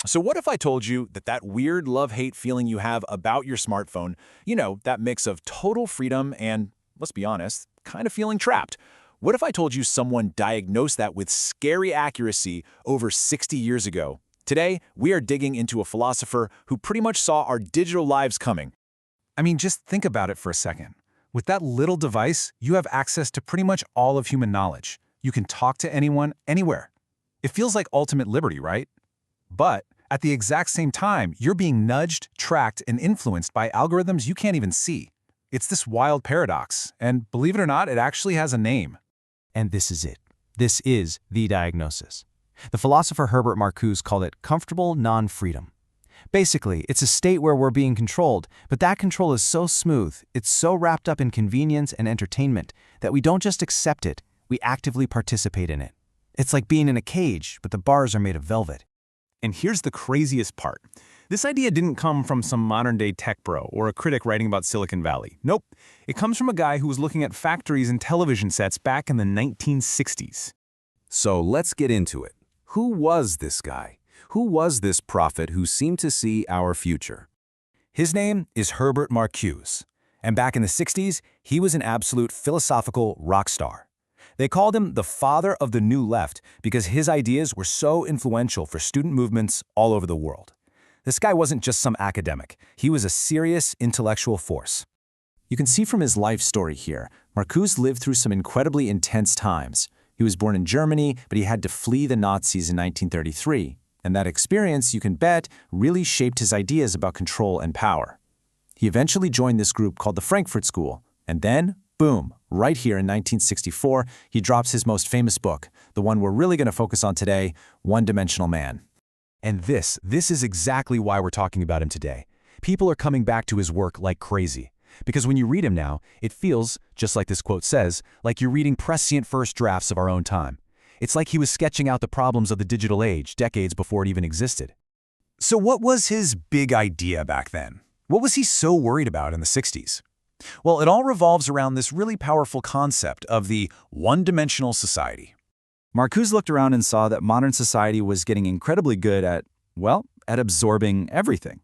So what if I told you that that weird love-hate feeling you have about your smartphone, that mix of total freedom and, let's be honest, kind of feeling trapped? What if I told you someone diagnosed that with scary accuracy over 60 years ago? Today, we are digging into a philosopher who pretty much saw our digital lives coming. I mean, just think about it for a second. With that little device, you have access to pretty much all of human knowledge. You can talk to anyone, anywhere. It feels like ultimate liberty, right? But at the exact same time, you're being nudged, tracked, and influenced by algorithms you can't even see. It's this wild paradox, and believe it or not, it actually has a name. And this is it. This is the diagnosis. The philosopher Herbert Marcuse called it comfortable non-freedom. Basically, it's a state where we're being controlled, but that control is so smooth, it's so wrapped up in convenience and entertainment that we don't just accept it, we actively participate in it. It's like being in a cage, but the bars are made of velvet. And here's the craziest part. This idea didn't come from some modern-day tech bro or a critic writing about Silicon Valley. Nope. It comes from a guy who was looking at factories and television sets back in the 1960s. So let's get into it. Who was this guy? Who was this prophet who seemed to see our future? His name is Herbert Marcuse, and back in the 60s, he was an absolute philosophical rock star. They called him the father of the New Left because his ideas were so influential for student movements all over the world. This guy wasn't just some academic. He was a serious intellectual force. You can see from his life story here, Marcuse lived through some incredibly intense times. He was born in Germany, but he had to flee the Nazis in 1933. And that experience, you can bet, really shaped his ideas about control and power. He eventually joined this group called the Frankfurt School, and then, boom, right here in 1964, he drops his most famous book, the one we're really going to focus on today, One-Dimensional Man. And this is exactly why we're talking about him today. People are coming back to his work like crazy. Because when you read him now, it feels, just like this quote says, like you're reading prescient first drafts of our own time. It's like he was sketching out the problems of the digital age decades before it even existed. So what was his big idea back then? What was he so worried about in the 60s? Well, it all revolves around this really powerful concept of the one-dimensional society. Marcuse looked around and saw that modern society was getting incredibly good at absorbing everything.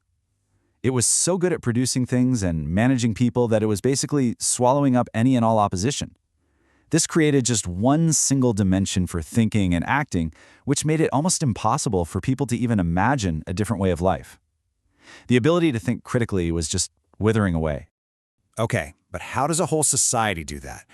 It was so good at producing things and managing people that it was basically swallowing up any and all opposition. This created just one single dimension for thinking and acting, which made it almost impossible for people to even imagine a different way of life. The ability to think critically was just withering away. Okay, but how does a whole society do that?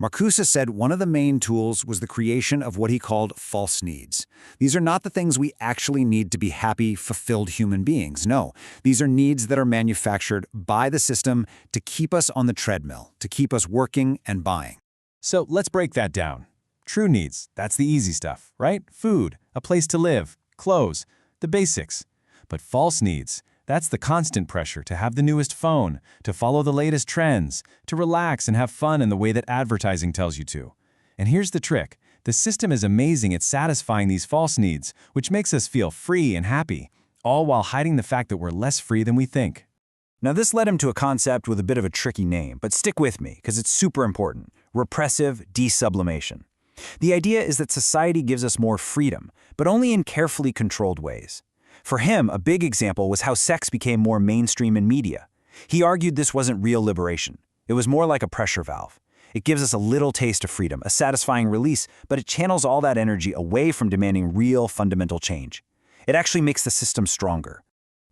Marcuse said one of the main tools was the creation of what he called false needs. These are not the things we actually need to be happy, fulfilled human beings. No, these are needs that are manufactured by the system to keep us on the treadmill, to keep us working and buying. So let's break that down. True needs, that's the easy stuff, right? Food, a place to live, clothes, the basics. But false needs, that's the constant pressure to have the newest phone, to follow the latest trends, to relax and have fun in the way that advertising tells you to. And here's the trick. The system is amazing at satisfying these false needs, which makes us feel free and happy, all while hiding the fact that we're less free than we think. Now this led him to a concept with a bit of a tricky name, but stick with me because it's super important. Repressive desublimation. The idea is that society gives us more freedom, but only in carefully controlled ways. For him, a big example was how sex became more mainstream in media. He argued this wasn't real liberation. It was more like a pressure valve. It gives us a little taste of freedom, a satisfying release, but it channels all that energy away from demanding real fundamental change. It actually makes the system stronger.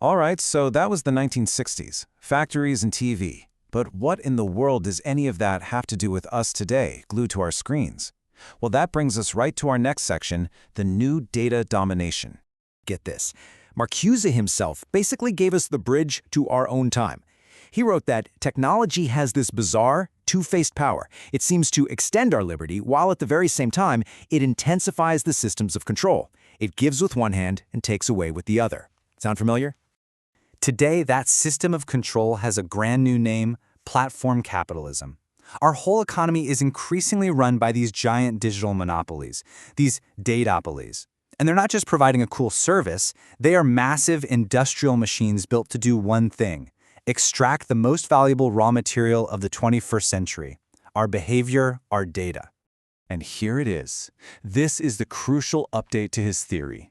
All right, so that was the 1960s, factories and TV. But what in the world does any of that have to do with us today, glued to our screens? Well, that brings us right to our next section, the new data domination. Get this. Marcuse himself basically gave us the bridge to our own time. He wrote that technology has this bizarre, two-faced power. It seems to extend our liberty, while at the very same time, it intensifies the systems of control. It gives with one hand and takes away with the other. Sound familiar? Today, that system of control has a brand new name, platform capitalism. Our whole economy is increasingly run by these giant digital monopolies, these datapolies. And they're not just providing a cool service, they are massive industrial machines built to do one thing: extract the most valuable raw material of the 21st century, our behavior, our data. And here it is. This is the crucial update to his theory.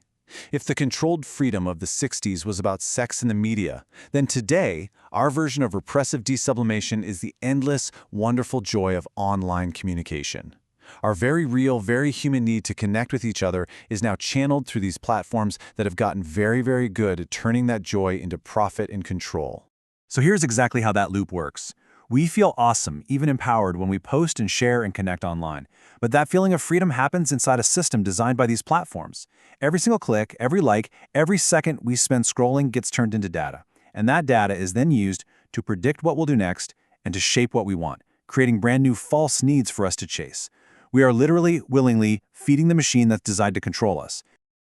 If the controlled freedom of the 60s was about sex in the media, then today, our version of repressive desublimation is the endless, wonderful joy of online communication. Our very real, very human need to connect with each other is now channeled through these platforms that have gotten very, very good at turning that joy into profit and control. So here's exactly how that loop works. We feel awesome, even empowered, when we post and share and connect online. But that feeling of freedom happens inside a system designed by these platforms. Every single click, every like, every second we spend scrolling gets turned into data. And that data is then used to predict what we'll do next and to shape what we want, creating brand new false needs for us to chase. We are literally, willingly feeding the machine that's designed to control us.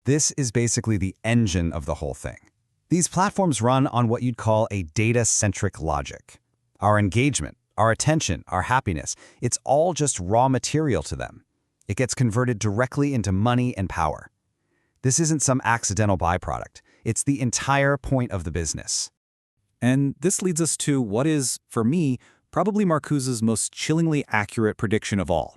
This is basically the engine of the whole thing. These platforms run on what you'd call a data-centric logic. Our engagement, our attention, our happiness, it's all just raw material to them. It gets converted directly into money and power. This isn't some accidental byproduct. It's the entire point of the business. And this leads us to what is, for me, probably Marcuse's most chillingly accurate prediction of all.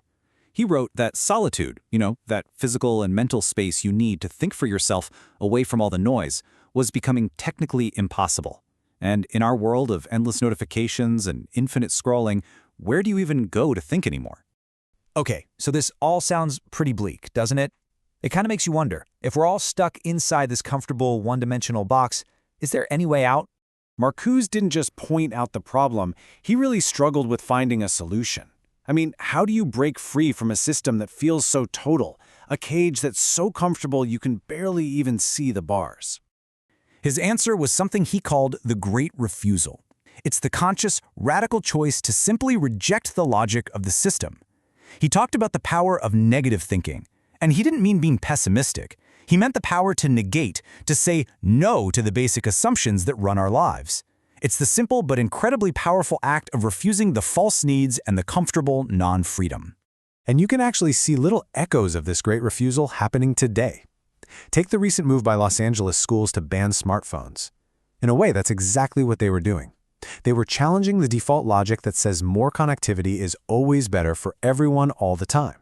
He wrote that solitude, that physical and mental space you need to think for yourself away from all the noise, was becoming technically impossible. And in our world of endless notifications and infinite scrolling, where do you even go to think anymore? Okay, so this all sounds pretty bleak, doesn't it? It kind of makes you wonder, if we're all stuck inside this comfortable one-dimensional box, is there any way out? Marcuse didn't just point out the problem, he really struggled with finding a solution. I mean, how do you break free from a system that feels so total, a cage that's so comfortable you can barely even see the bars? His answer was something he called the Great Refusal. It's the conscious, radical choice to simply reject the logic of the system. He talked about the power of negative thinking, and he didn't mean being pessimistic. He meant the power to negate, to say no to the basic assumptions that run our lives. It's the simple but incredibly powerful act of refusing the false needs and the comfortable non-freedom. And you can actually see little echoes of this great refusal happening today. Take the recent move by Los Angeles schools to ban smartphones. In a way, that's exactly what they were doing. They were challenging the default logic that says more connectivity is always better for everyone all the time.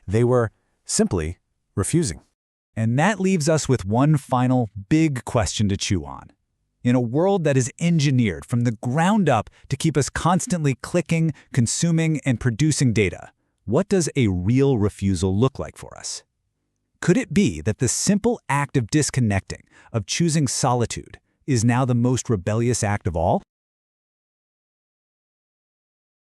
They were simply refusing. And that leaves us with one final big question to chew on. In a world that is engineered from the ground up to keep us constantly clicking, consuming, and producing data, what does a real refusal look like for us? Could it be that the simple act of disconnecting, of choosing solitude, is now the most rebellious act of all?